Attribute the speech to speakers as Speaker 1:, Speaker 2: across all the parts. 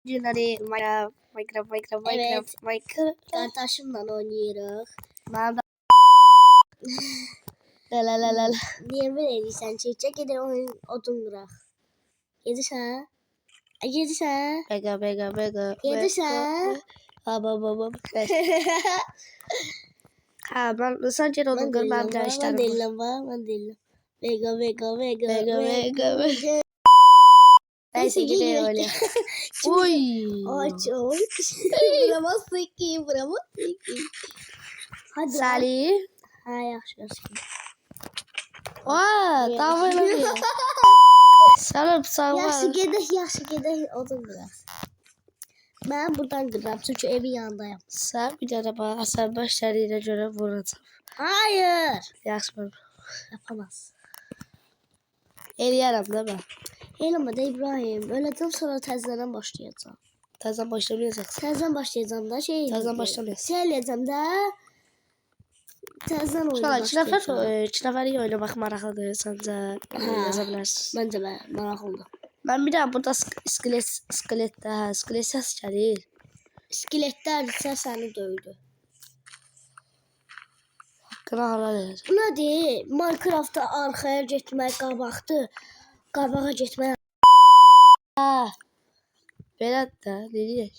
Speaker 1: Günleri Minecraft.
Speaker 2: Evet. Kardeşimle oynuyoruz.
Speaker 1: Ben de la.
Speaker 2: Niye böyle edirsən? Çekecek gidelim oyun odun bırak. Yedirsən? Yedirsən?
Speaker 1: Bega.
Speaker 2: Yedirsən?
Speaker 1: Baba. Ha ben sadece onu görmem
Speaker 2: Ben değilim. Vega.
Speaker 1: Neyse gidelim öyle. Oy.
Speaker 2: Aç. Vuramazsın ki. Hadi.
Speaker 1: Salih.
Speaker 2: Ha yaxşı.
Speaker 1: Vaa tamam. Sarıp sarma.
Speaker 2: Yaxşı gedək odun bırak. Ben buradan qıram çünkü evin yanındayım.
Speaker 1: Sen bir tane bana Hasan Başları'yla göre vuracağım.
Speaker 2: Hayır.
Speaker 1: Yaxşı.
Speaker 2: Yapamaz.
Speaker 1: Eləyərəm değil mi?
Speaker 2: Eləmədə İbrahim. Öləcəm sonra təzədən başlayacağım.
Speaker 1: Təzədən başlamayacaqsın.
Speaker 2: Təzədən başlayacağım da şey.
Speaker 1: Təzədən başlamayacaqsın.
Speaker 2: Şey eləyəcəm də. Təzədən
Speaker 1: Uşaqlar
Speaker 2: başlayacağım.
Speaker 1: iki nəfəri oynamaq maraqlıdır səncə? Yaza bilərsiz.
Speaker 2: Məncə maraqlıdır.
Speaker 1: Mən bir dənə burada skelet səs gəlir.
Speaker 2: İskeletlər isə səni döydü.
Speaker 1: Haqqını halal edəcək.
Speaker 2: Bu nədir? Minecraftda arxaya getmək qabaqdır. Qabağa getmək.
Speaker 1: Belə də, deyək.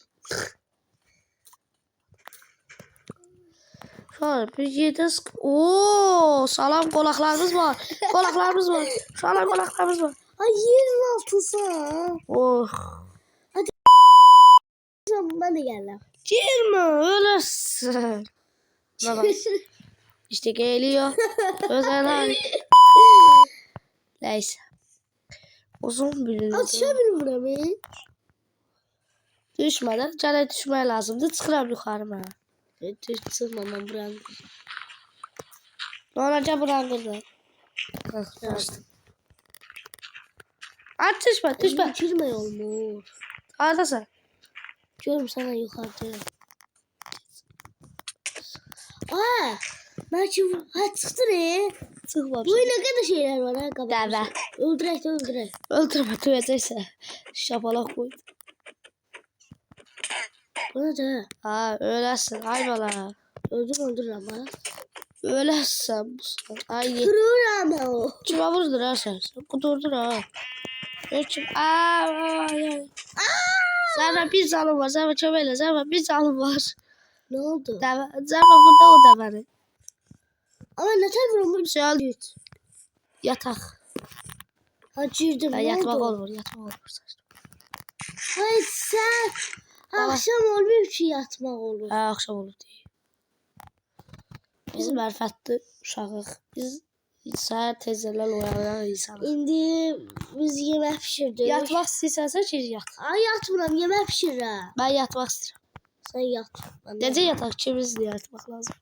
Speaker 1: Şöyle bir yediz. Ooo, salam qonaqlarımız var. Şöyle qonaqlarımız var.
Speaker 2: Ay yerin altısan.
Speaker 1: Oh.
Speaker 2: Hadi. Ben de geldim.
Speaker 1: Girme, öylesin. Baba. İşte geliyor. Özel neyse. Uzun bir
Speaker 2: Atışabilirim buraya.
Speaker 1: Düşmeden cana düşmeye lazımdı. Çıkıram yukarı ben.
Speaker 2: Çıkmamam buranın.
Speaker 1: Ne olacak buranın kırdı? Açtım. At düşme.
Speaker 2: Girme olmuş.
Speaker 1: Ağdasın.
Speaker 2: Görüm sana yukarıda. Aa! Belki çıktı ne?
Speaker 1: Çıkmamış.
Speaker 2: Bu ne kadar şeyler var ha kabak.
Speaker 1: Deve.
Speaker 2: Öldürek.
Speaker 1: Öldürme tüyecekse. Şapalak koy.
Speaker 2: Bu ne de?
Speaker 1: Ha öylesin. Ay bala.
Speaker 2: Öldür ama.
Speaker 1: Öylesin bu sen. Ay ye.
Speaker 2: Kırır ama o.
Speaker 1: Kime vurdur ha sen? Sen kudurdur ha. Ölçüm. Ay. Zara bir canım var. Zara çömeyle. Zara bir canım var.
Speaker 2: Ne oldu?
Speaker 1: Zara burada o da beni.
Speaker 2: Ama ne tabi olmuş?
Speaker 1: Şey aldı. Yatak.
Speaker 2: Acırdım. Ne
Speaker 1: Yatmak
Speaker 2: oldu?
Speaker 1: olur.
Speaker 2: Hayır sen. Akşam olmuyor ki yatmak olur.
Speaker 1: Ha akşam olur diye. Biz mərfətli uşağıq. Biz səhər tezdən oyanan insanıq.
Speaker 2: İndi biz yemek pişirdik.
Speaker 1: Yatmaq istəyirsənsə ki yat.
Speaker 2: Ay yatmıram yemek pişirirəm.
Speaker 1: Ben yatmaq istəyirəm.
Speaker 2: Sen yat.
Speaker 1: Necə yataq? İkimiz də yatmaq lazım.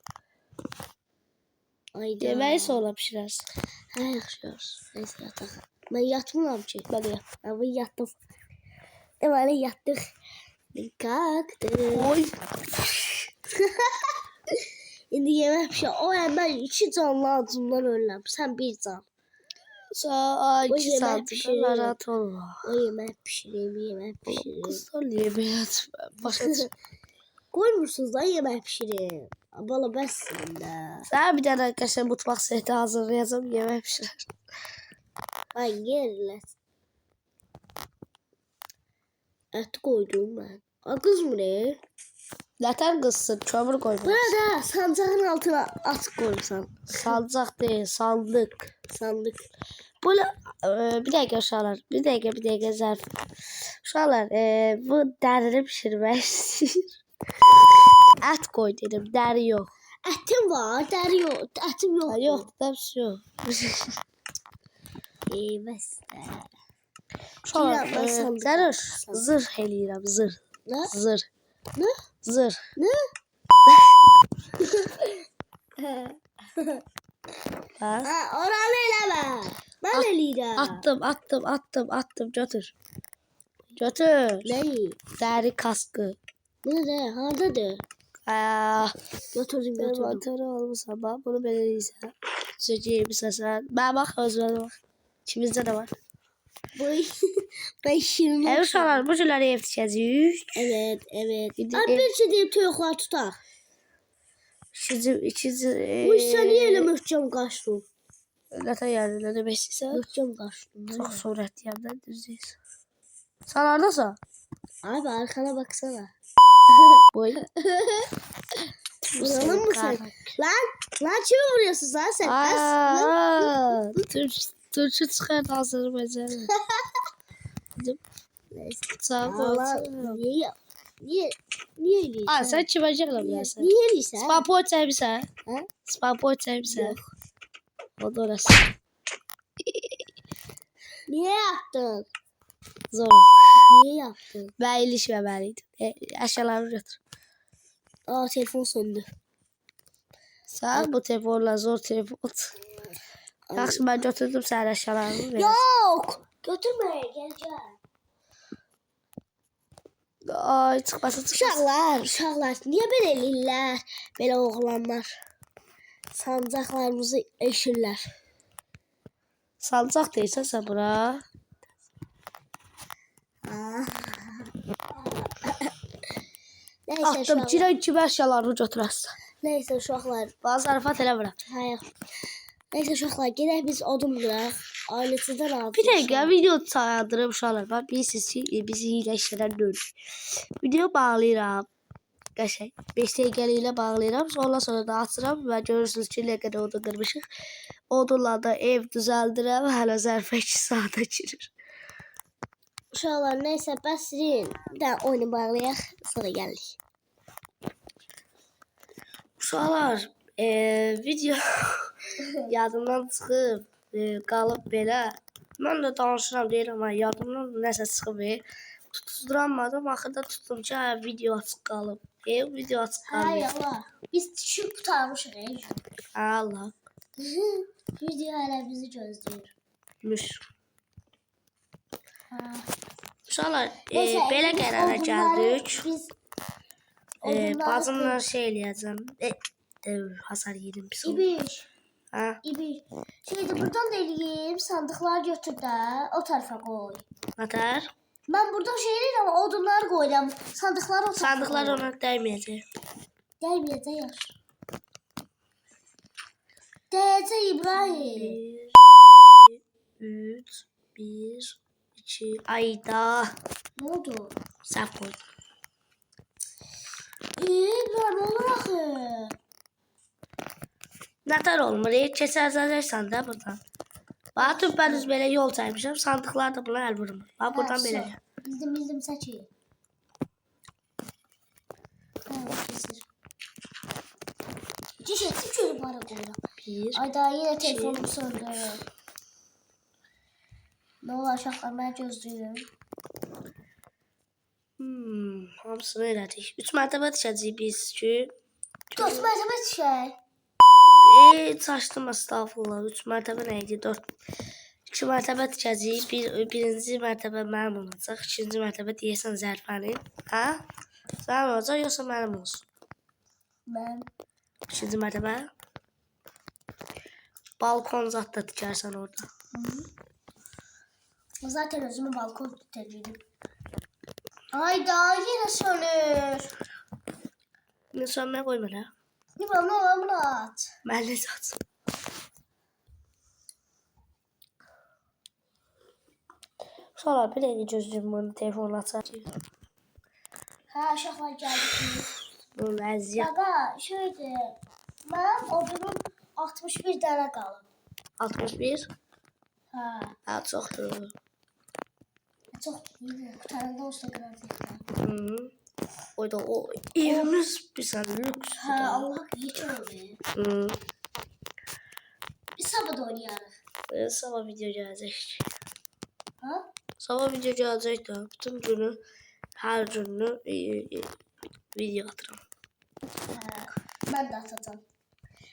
Speaker 2: Ayda.
Speaker 1: Yeməyi sonra pişirərsən.
Speaker 2: Ha yaxşı. Neyse yatak. Ben yatmıram ki.
Speaker 1: Ben də yat.
Speaker 2: Ben yattım. Böyle yattık. Kalktık.
Speaker 1: Oy.
Speaker 2: İndi yemek pişir. O ben 2 canlı acımdan ölürüm. Sen 1 can.
Speaker 1: Ay
Speaker 2: O
Speaker 1: 2
Speaker 2: yemək
Speaker 1: saat.
Speaker 2: pişirir.
Speaker 1: Narahat olma.
Speaker 2: O yemek pişireyim.
Speaker 1: Kızlar yeməyə atma. Başa çıx.
Speaker 2: Koymursunuz da yemek pişireyim. Bala bəssin də.
Speaker 1: Sənə bir dənə qəşəng mutfaq seti hazırlayacağım. Yemək pişirər.
Speaker 2: Ay yerler. Et koydum ben. Kız mı ne?
Speaker 1: Nətər qızsın? Kömür qoymaq.
Speaker 2: Burada sancağın altına at koysan.
Speaker 1: Sancaq deyil, sandık.
Speaker 2: Sandık.
Speaker 1: Böyle bir dakika uşaqlar, bir dakika zərf. Uşaqlar, bu dərini pişirmək istəyir. Ət koy dedim, dəri yox.
Speaker 2: Etim var, deri yok. Etim yok.
Speaker 1: Ha, yox, da bir şey yox.
Speaker 2: Bəsdə.
Speaker 1: Uşaqlar, Zəroş, zırh eləyirəm, zırh.
Speaker 2: Ne?
Speaker 1: Zırh.
Speaker 2: Ne?
Speaker 1: Zırh.
Speaker 2: Ne?
Speaker 1: Ha?
Speaker 2: Ha, oranı eleme. Ben eleyeceğim.
Speaker 1: Attım, götür. Götür.
Speaker 2: Neyi?
Speaker 1: Dəri kaskı.
Speaker 2: Bu ne de? Haradadır? Götürdüm.
Speaker 1: Motoru olmuşsa bak, bunu belirliyse. Sökeyim sən. Mən bax, özümə bax. İkimizdə də var.
Speaker 2: Ben şirin.
Speaker 1: Evet uşaqlar, bu günləri ev tikəcəyik.
Speaker 2: Evet, evet.
Speaker 1: Bir de
Speaker 2: Abi bir şey deyip toyuqlar tutar.
Speaker 1: İkinci
Speaker 2: Bu sen niye öyle möhkəm qaçdın?
Speaker 1: nətə yəni, nə demək istəyirsən?
Speaker 2: Möhkəm qaçdın.
Speaker 1: Çox sürətliyəmdən düzdür. Sən haradasan?
Speaker 2: Abi arkana baksana.
Speaker 1: Boy.
Speaker 2: Uyanır mısın? Lan kimi vuruyorsun sen?
Speaker 1: Aaa. Türkçe çıxar Azərbaycan. Sağ
Speaker 2: Allah,
Speaker 1: ol.
Speaker 2: niye öyle?
Speaker 1: Aa, sen kimə gələ bilərsən?
Speaker 2: Niye öyle sen?
Speaker 1: Spapoy çəkmisən?
Speaker 2: Ha?
Speaker 1: Spapoy çəkmisən?
Speaker 2: Yok.
Speaker 1: O da orası.
Speaker 2: Niye yaptın?
Speaker 1: Zor.
Speaker 2: Niye yaptın?
Speaker 1: Mən ilişməməliydim. Əşyalarımı götür.
Speaker 2: Aa telefon söndü.
Speaker 1: Sən bu telefonla zor telefon. Yaxşı, mən götürdüm sənin əşyalarımı.
Speaker 2: Yok. Götürme geleceğim.
Speaker 1: Ay, çıxmasın.
Speaker 2: Uşaqlar, niye belə eləyirlər? Belə oğlanlar. Sancaqlarımızı eşirlər.
Speaker 1: Sancaq deyirsən sən bura.
Speaker 2: Neyse
Speaker 1: Atdım,
Speaker 2: uşaqlar.
Speaker 1: girən kimi əşyalarını götürəsən.
Speaker 2: Neyse uşaqlar.
Speaker 1: Bana zarafat elə bura.
Speaker 2: Hayır. Neyse uşaqlar, gedək biz odun qıraq. Ailəsidən aldık.
Speaker 1: Bir dəqiqə video sayandırım uşaqlar. Bax, bilirsiniz ki, bizi hilə işləyən deyil. Video bağlayıram. Qəşəng. 5 dəqiqəliklə bağlayıram. Sonra da açıram və görürsünüz ki, nə qədər odun qırmışıq. Odunla da ev düzəldirəm. Hələ zərfə 2 saata girir.
Speaker 2: Uşaqlar, neyse bəsrin. Bir də oyunu bağlayaq, sonra gəlirik.
Speaker 1: Uşaqlar, video yadımdan çıxıb, qalıb belə. Mən də danışıram deyirəm, amma yadımdan nəsə çıxıb. Tutduranmadım, axırda tutdum ki, video açıq qalıb. Video açıq qalıb.
Speaker 2: Hayır Allah. Biz düşüb tutarmışıq.
Speaker 1: Allah.
Speaker 2: Video hələ bizi gözləyir.
Speaker 1: Uşaqlar, belə qərara gəldik.
Speaker 2: Biz
Speaker 1: Bacımla şey eləyəcəm. Hasar yedim pis oldu.
Speaker 2: İbiş.
Speaker 1: Ha?
Speaker 2: İbiş. Şeydi buradan da eləyim. Sandıqları götür də o tərəfə qoy.
Speaker 1: Nətər?
Speaker 2: Ben buradan şey eləyirəm ama odunları qoyuram. Sandıqları o tərəfə
Speaker 1: Sandıqlar
Speaker 2: qoyuram.
Speaker 1: ona dəyməyəcək.
Speaker 2: Dəyməyəcək yaş. Dəyəcək İbrahim.
Speaker 1: 3, 1, 2, ayda.
Speaker 2: Ne oldu?
Speaker 1: Səhv qoydum.
Speaker 2: İbrahim olur axı.
Speaker 1: Nətər olmur? Keçərsən də buradan. Bax, tüpbəniz belə yol çəkmişəm. Sandıqlar da buna əl vurmur. Bax, buradan belə.
Speaker 2: Bildim səki. Kesir. Cişətim şöyle para qoyuram.
Speaker 1: 1,
Speaker 2: Ay daha yine telefonum söndü. Ne olur aşağılar mən gözləyirəm.
Speaker 1: Hamısını elədik. 3 mərtəbə düşəcəyik biz ki.
Speaker 2: 4 mərtəbə düşək.
Speaker 1: Çaşdım estağfurullah. 3 mərtəbə nə idi? 4. 2 mərtəbə tikəcəyik. Birinci mərtəbə mənim olacaq. İkinci mərtəbə deyəsən Zərfənin. Ha? Sənin olacaq yoxsa mənim olsun?
Speaker 2: Mən.
Speaker 1: İkinci mərtəbə. Balkon zat da tikərsən orada.
Speaker 2: Zaten özümü balkon tutardım. Ay daha yine sönür.
Speaker 1: Ne sönmeye koyma la.
Speaker 2: Ne var ne var Murat?
Speaker 1: Ben de zaten. Sonra bir de gözüm bunu telefonu açacağım.
Speaker 2: Ha uşaqlar gəldik.
Speaker 1: Bunun əziyyət.
Speaker 2: Baba şöyle. Mən odunum 61 dənə qalıb.
Speaker 1: 61.
Speaker 2: Ha.
Speaker 1: Ha çoxdur.
Speaker 2: Çox iyi. Qutaranda olsa qıracaqlar.
Speaker 1: Hı. O da o evimiz bir sən lüks.
Speaker 2: Ha Allah hiç öyle.
Speaker 1: Hı.
Speaker 2: Biz sabah oynayarıq.
Speaker 1: Sabah video gələcək.
Speaker 2: Ha?
Speaker 1: Sabah video gələcək də. Bütün günü, hər günü video atıram.
Speaker 2: Ha. Mən də atacağım.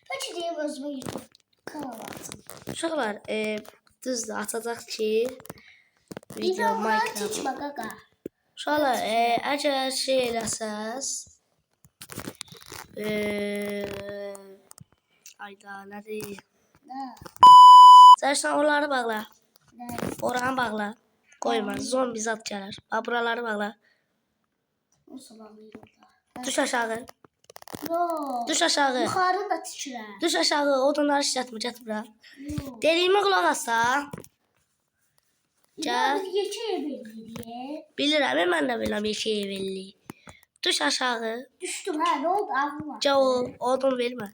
Speaker 2: Bəlkə deyim özümə YouTube kanal açım.
Speaker 1: Uşaqlar, düzdür, atacaq ki video
Speaker 2: İnsanlar
Speaker 1: Minecraft.
Speaker 2: çeçmə qaqa.
Speaker 1: Uşaqlar, əgər şey eləsəz ayda, nədir?
Speaker 2: Nə?
Speaker 1: Sən onları bağla. Oranı bağla. Koyma. Zombi zat gəlir. Bax buraları bağla.
Speaker 2: Nasıl bağlayayım orada?
Speaker 1: Düş aşağı.
Speaker 2: Yok.
Speaker 1: Düş aşağı.
Speaker 2: Yukarı da tükürər.
Speaker 1: Düş aşağı. Odunları işlətmə. Get bura.
Speaker 2: Yok.
Speaker 1: Dediyimə qulaq as da.
Speaker 2: Ya biz geçe belli.
Speaker 1: Bilirəm. Mən də bilirəm yeşik evelli. Düş aşağı.
Speaker 2: Düştüm ha ne oldu aklıma.
Speaker 1: Cavul. Odun vermə.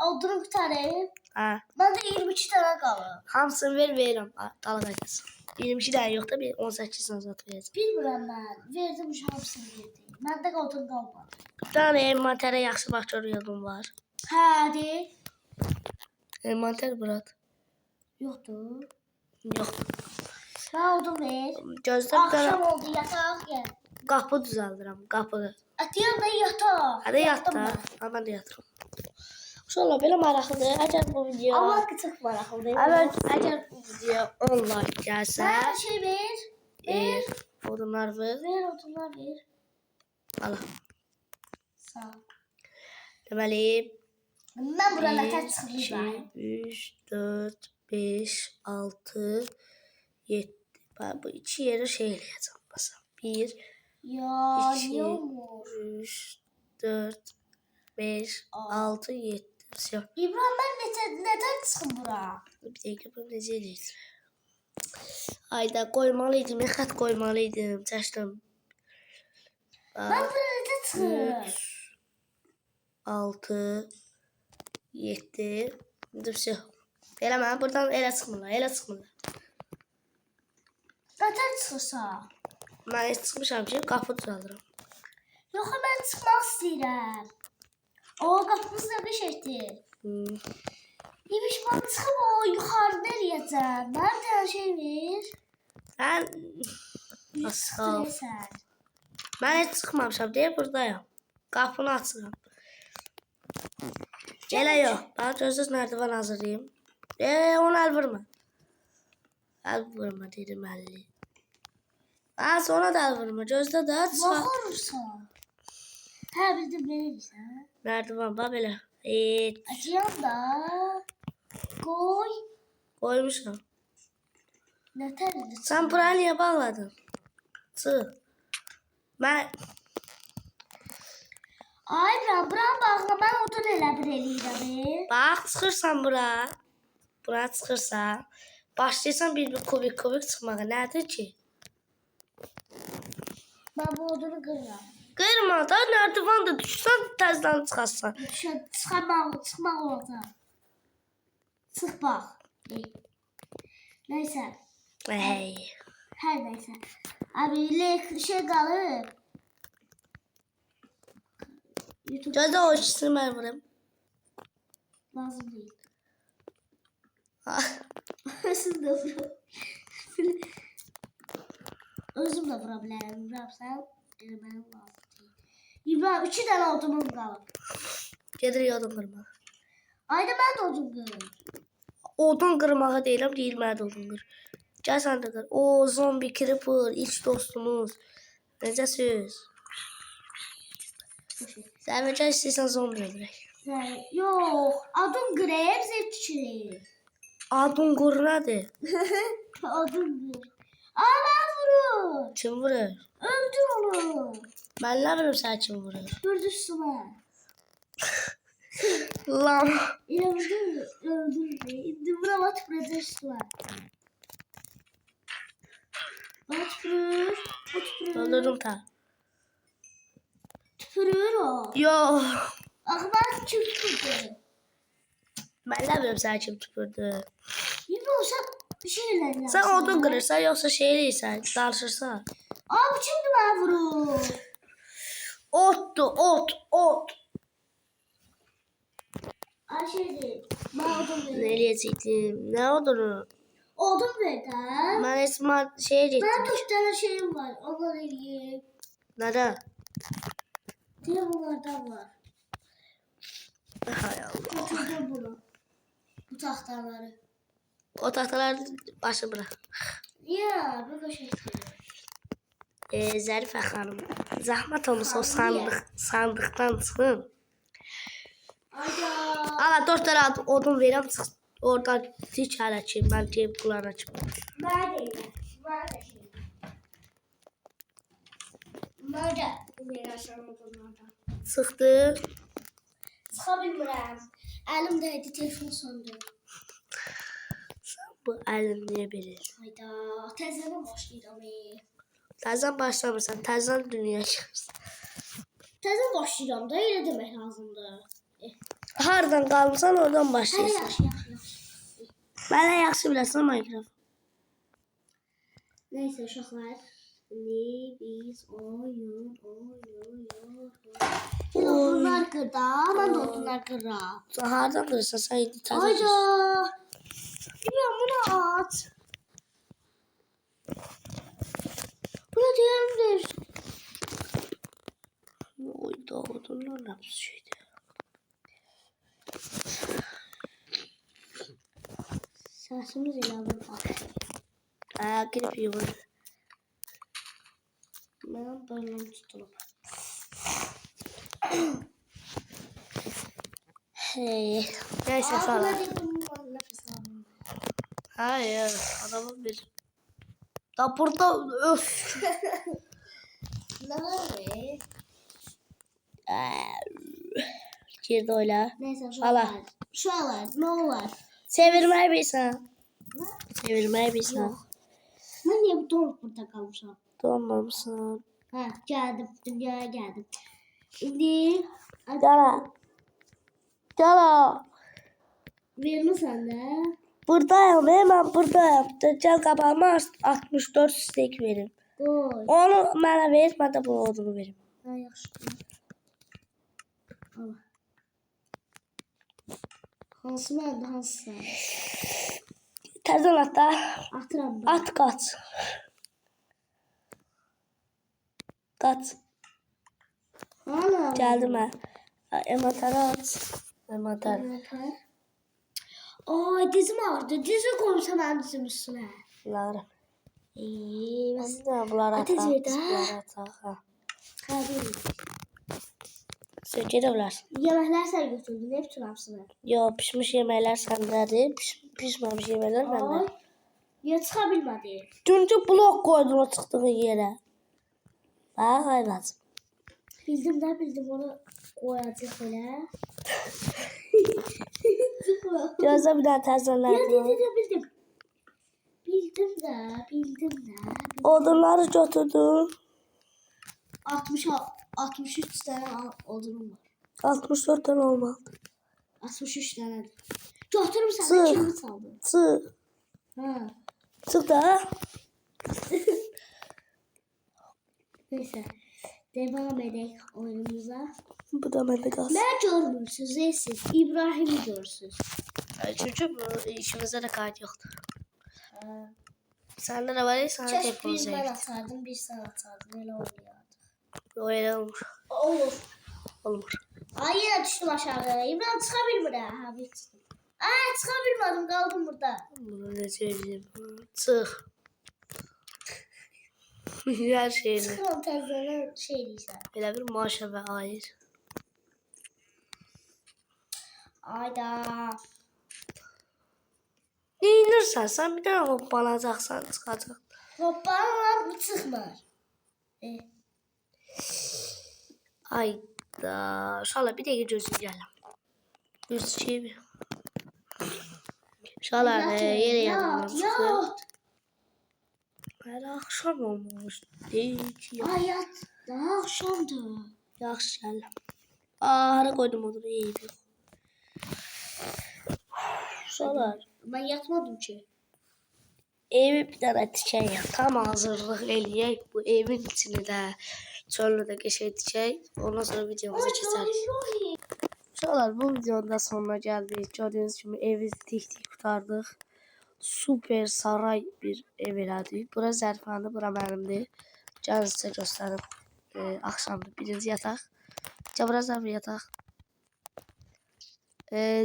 Speaker 2: Odunu kurtarayım.
Speaker 1: Ha.
Speaker 2: Ben de 22 tane kalır.
Speaker 1: Hamısını verirəm. Dala qayıtasın. 22 dənə yox da bir 18 dənə zat verəcəm.
Speaker 2: Bilmirəm ben. Verdim şu hamısını verdim. Bende odun kalmadı.
Speaker 1: Bir dənə envantərə yaxşı bax gör yodum var.
Speaker 2: Hadi.
Speaker 1: Envantər burat.
Speaker 2: Yoktu.
Speaker 1: Yox.
Speaker 2: Bana odun ver.
Speaker 1: Gözdə bir
Speaker 2: Akşam
Speaker 1: dənə
Speaker 2: oldu yatağa gel.
Speaker 1: qapı düzəldirəm. Qapı.
Speaker 2: Atayım ben yatağa.
Speaker 1: Hadi yat
Speaker 2: Yattım
Speaker 1: da.
Speaker 2: ben.
Speaker 1: Ha, mən də yatıram. İnşallah belə maraqlıdır. Əgər bu video
Speaker 2: Ama kıtık var akılda.
Speaker 1: əgər bu video 10 like gəlsə,
Speaker 2: Bana şey ver. Ver.
Speaker 1: odunlar ver.
Speaker 2: Ver odunlar ver.
Speaker 1: Ala.
Speaker 2: Sağ ol.
Speaker 1: Deməli
Speaker 2: Ben buralara
Speaker 1: 1,
Speaker 2: çıkmayacağım.
Speaker 1: 2, 3, 4, 5, 6, 7. Ben bu iki yere şey eləyəcəm. Basam. 1,
Speaker 2: Ya
Speaker 1: İki.
Speaker 2: niye olmuş?
Speaker 1: 3, 4, 5, 6, 7. Все.
Speaker 2: İbrahim ben neden çıkın bura?
Speaker 1: Bir dəqiqə bu necə eləyir? Ayda qoymalıydım, xət qoymalıydım. Çəşdim.
Speaker 2: Ben buraya neden çıkın?
Speaker 1: 6, 7. Dur, все. Eləmə, buradan elə çıxmırlar, elə çıxmırlar.
Speaker 2: Neden çıkırsa?
Speaker 1: Mən heç çıxmışam ki, qapı düzəldirəm.
Speaker 2: Yok ben çıkmak istedim. O kapımızda bir şeydi. İbiş ben çıkıp o yukarı nereye yiyeceğim? Nereden şey ver?
Speaker 1: Sən
Speaker 2: Bir
Speaker 1: Asal.
Speaker 2: çıktı sen.
Speaker 1: Mən heç çıxmamışam deyə buradayam. Qapını açıram. Elə yox. Bax gözünüz nərdivan hazırlayım. Onu əl vurma. Əl vurma dedim əlli. Ha, sonra da əl vurma. Gözdə də çıxa.
Speaker 2: Bakırsan. Ha bildim neyse.
Speaker 1: Nərdivan bax belə.
Speaker 2: Acıyan da. Koy.
Speaker 1: Qoymuşam.
Speaker 2: Ne terli?
Speaker 1: Sən buraya niyə bağladın? Çıx. Mən
Speaker 2: Ay bura bağla ben odun elə bir eləyirəm.
Speaker 1: bax çıxırsan bura. Bura çıxırsan. Başlayırsan bir kubik çıxmağa. Nədir ki?
Speaker 2: Ben bu odunu kırıram.
Speaker 1: Qırma da nərdivan da düşsən təzdən çıxarsan.
Speaker 2: Çıkmak orada. Çık bak. Neyse.
Speaker 1: Hey.
Speaker 2: Her neyse. Abi şey kalır. YouTube
Speaker 1: Gözdə o ikisini mən vuram.
Speaker 2: lazım değil.
Speaker 1: Ah,
Speaker 2: Özüm de vuram. Özüm de vurabilirim. Vurarsan benim lazım değil. İbrahim 2 tane odunum kalır.
Speaker 1: Gedirik odun qırmağa.
Speaker 2: Ayda ben de odun kırıyorum.
Speaker 1: Odun qırmağa deyirəm, deyir mənə də odun qır. Gəl sən də qır. O, zombi creeper, ilk dostumuz. Necə söz? Sən necə istəyirsən zombi öldürək.
Speaker 2: Yok. Odun kırayım zevkçi.
Speaker 1: Adın qır nədir?
Speaker 2: Odun kır. Aa ben vurur.
Speaker 1: Kim vurur?
Speaker 2: Öldür onu.
Speaker 1: Mən nə bilim sən kim vurur?
Speaker 2: Öldürsün.
Speaker 1: Lam.
Speaker 2: Öldür. Öldür. İndi bura bat öldürsün. Bat vurur.
Speaker 1: Öldürdüm ta.
Speaker 2: Tüpürür o.
Speaker 1: Yox.
Speaker 2: Ahmet kim tüpürdü?
Speaker 1: Mən nə bilim sən kim tüpürdü?
Speaker 2: İbrahim sen bir şeyler yapsın.
Speaker 1: Sən odun qırırsan, yoxsa şey eləyirsən, danışırsan?
Speaker 2: Aa bu kimdi bana vurur?
Speaker 1: Otdu, ot.
Speaker 2: Ay şeydi. Bana odun
Speaker 1: Nə
Speaker 2: ver.
Speaker 1: eləyəcəkdim? Nə odunu?
Speaker 2: Odun ver de.
Speaker 1: Mən heç şeye
Speaker 2: Ben
Speaker 1: getdim.
Speaker 2: 4 tane şeyim var. Onları eləyim.
Speaker 1: Nədə?
Speaker 2: Diye bunlardan var.
Speaker 1: Hay Allah.
Speaker 2: Götürdüm bunu. Bu tahtaları.
Speaker 1: O tahtaları başı bırak.
Speaker 2: Ya bu şey.
Speaker 1: Zərifə xanım, zəhmət olmasa o
Speaker 2: Xanım,
Speaker 1: sandıqdan çıxın.
Speaker 2: Ayda.
Speaker 1: Ala 4 tane odun verirəm, çıx. Oradan içeri açayım. Ben cep kulağını açayım.
Speaker 2: Nerede? Nerede şey? Nerede? Bir aşağıda bunlardan.
Speaker 1: Sıktı.
Speaker 2: Çıxa bilmirəm. Əlimdəydi, telefon söndü.
Speaker 1: Bu elin niye böyle?
Speaker 2: Hayda, təzədən başlayıram.
Speaker 1: Təzən başlamırsan. Təzən dünyaya çıxırsan.
Speaker 2: Təzə başlayıram da, elə demək lazımdır.
Speaker 1: Hardan qalmısan oradan
Speaker 2: Hələ
Speaker 1: başlayırsan.
Speaker 2: yaxşı.
Speaker 1: Mənə yaxşı biləsən Minecraft.
Speaker 2: Neyse uşaqlar. İndi biz oyun. Odunlar qırda, mən də odunlar qırıram.
Speaker 1: Sen hardan qırırsan? Sen indi təzən
Speaker 2: Hayda.
Speaker 1: qırırsan.
Speaker 2: İbrahim bunu at. Bunu diyelim.
Speaker 1: Oyda odunlar ne bir şeydi.
Speaker 2: Səsimiz elə var.
Speaker 1: Girip yiyor.
Speaker 2: Mən burnum tutulub.
Speaker 1: Hey. Neyse sana.
Speaker 2: Nefes aldım.
Speaker 1: Hayır. Adamın bir. Da burada öf.
Speaker 2: Ne var be?
Speaker 1: Girdi öyle.
Speaker 2: Neyse şu
Speaker 1: Ala.
Speaker 2: an. Şu an ne olur?
Speaker 1: Çevirmeyi bilsen. Çevirmeyi bilsen.
Speaker 2: Yok. Ben niye bu donuk burada kalmışım?
Speaker 1: Donmamışsın.
Speaker 2: Ha geldim. Dünyaya geldim. Şimdi.
Speaker 1: Gala. Gala.
Speaker 2: Verir sen de.
Speaker 1: Buradayım hemen buradayım. Gel kapağıma 64 steak verim.
Speaker 2: Koy.
Speaker 1: Onu bana ver, ben de bu odunu verim.
Speaker 2: Ha yaxşı. Al. Hansı məndə, hansı sən?
Speaker 1: Təzən at da.
Speaker 2: Atıram ben.
Speaker 1: At qaç. Qaç.
Speaker 2: Hala.
Speaker 1: Gəldim mən. Envantara at. Envantar.
Speaker 2: Ay dizim ağrıdı. Dizi koymuşam mənim dizim üstünə.
Speaker 1: Bunları.
Speaker 2: Ben
Speaker 1: Aslında bunları
Speaker 2: Ateş
Speaker 1: atak.
Speaker 2: ver de.
Speaker 1: Bunları atak. Ha.
Speaker 2: Qəbil.
Speaker 1: Sökür evlər.
Speaker 2: Yeməklər sən götürdün, hep bütün hamısını.
Speaker 1: Yo, pişmiş yeməklər səndədir. Pişməmiş yeməklər məndə.
Speaker 2: Ay. Ya çıxa bilmədi.
Speaker 1: Çünki blok qoydun o çıxdığın yerə. Bax, hayvacım.
Speaker 2: Bildim onu koyacaq elə.
Speaker 1: Gözlə bir dənə təzənlər.
Speaker 2: Bildim. Bildim də.
Speaker 1: Odunları götürdüm.
Speaker 2: 63 tane odunum var.
Speaker 1: 64 tane olmalı.
Speaker 2: 63 tane. Götürüm
Speaker 1: Sıx.
Speaker 2: senden kimi çaldın?
Speaker 1: Çıx.
Speaker 2: Ha.
Speaker 1: Çıx da.
Speaker 2: Neyse. Devam edək oyunumuza.
Speaker 1: Bu da məndə qalsın.
Speaker 2: Mən görmürsünüz, siz İbrahim'i görürsünüz.
Speaker 1: Çünki bu işimizdə də kayıt yoxdur. Səndə də var ya, sana
Speaker 2: Keşke
Speaker 1: telefon
Speaker 2: bir ben
Speaker 1: zəif.
Speaker 2: atardım, bir sen atardın. Öyle oynayardık.
Speaker 1: O elə olmur.
Speaker 2: Olur.
Speaker 1: Olmur.
Speaker 2: Ay yine düştüm aşağıya. İbrahim çıkabilmedi. Ha bir çıktım. Aa çıkabilmedim, kaldım burada.
Speaker 1: Bunu necə edeyim? Çıx. Hər şeyini.
Speaker 2: Çıkıyorum tezlerine şey diyeceğim.
Speaker 1: Elə bir maşa və ayır.
Speaker 2: Ayda.
Speaker 1: Neyinirsən? Sən bir dənə hoppanacaqsan, çıxacaq.
Speaker 2: Hoppala bu çıkmır.
Speaker 1: Ayda. Şala bir dəqiqə gözüm gələm. Göz çevir. Şala yerə yanından çıxır.
Speaker 2: Yat.
Speaker 1: Hələ axşam olmuş. Deyil ki.
Speaker 2: Ay yat. Daha akşamdı.
Speaker 1: Yaxşı gələm. Hara qoydum onu? Eybi. Şalar.
Speaker 2: Ben yatmadım ki.
Speaker 1: Evi bir dənə tikək ya. Tam hazırlıq eləyək. Bu evin içini də, çölünü də qəşəng tikək. Ondan sonra videomuzu keçərik. Uşaqlar, bu videonun da sonuna gəldik. Gördüyünüz kimi evi tikdik, qurtardıq. Super saray bir ev elədik. Bura Zərfandır, bura mənimdir. Gəlin sizə göstərim. Axşamdır, birinci yataq. Bura Zərfə yataq.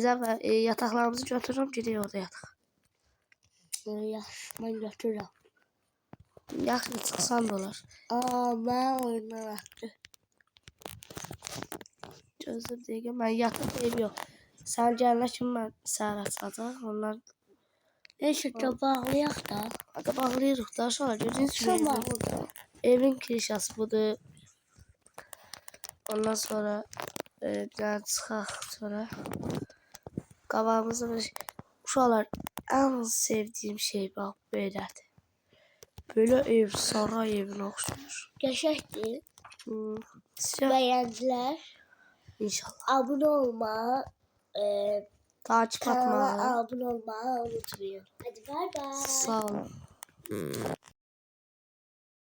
Speaker 1: Zərfə yataqlarımızı götürürüm, gedək orada yataq.
Speaker 2: Yaxşı, mən götürürəm.
Speaker 1: Yaxşı çıxsan da olar.
Speaker 2: Mən oyundan atdı.
Speaker 1: Gözüm dəqiqə, mən yataq ev yox. Sən gələnə kimi mən səhər açacaq. Onlar
Speaker 2: Neyse ki bağlayaq da.
Speaker 1: hadi bağlayırıq da uşaqlar. Gördüyünüz kimi
Speaker 2: Tamam.
Speaker 1: evin kirişası budur. Ondan sonra bir çıxaq sonra qabağımızda bir uşaqlar ən sevdiyim şey bax belədir. Böyle ev saray evine oxşayır.
Speaker 2: Qəşəngdir.
Speaker 1: Sizcə?
Speaker 2: Bəyəndilər.
Speaker 1: İnşallah.
Speaker 2: Abunə olmağı,
Speaker 1: Takip
Speaker 2: kanala
Speaker 1: atmağı.
Speaker 2: abunə olmağı unutmayın. Hadi bay bay.
Speaker 1: Sağ olun.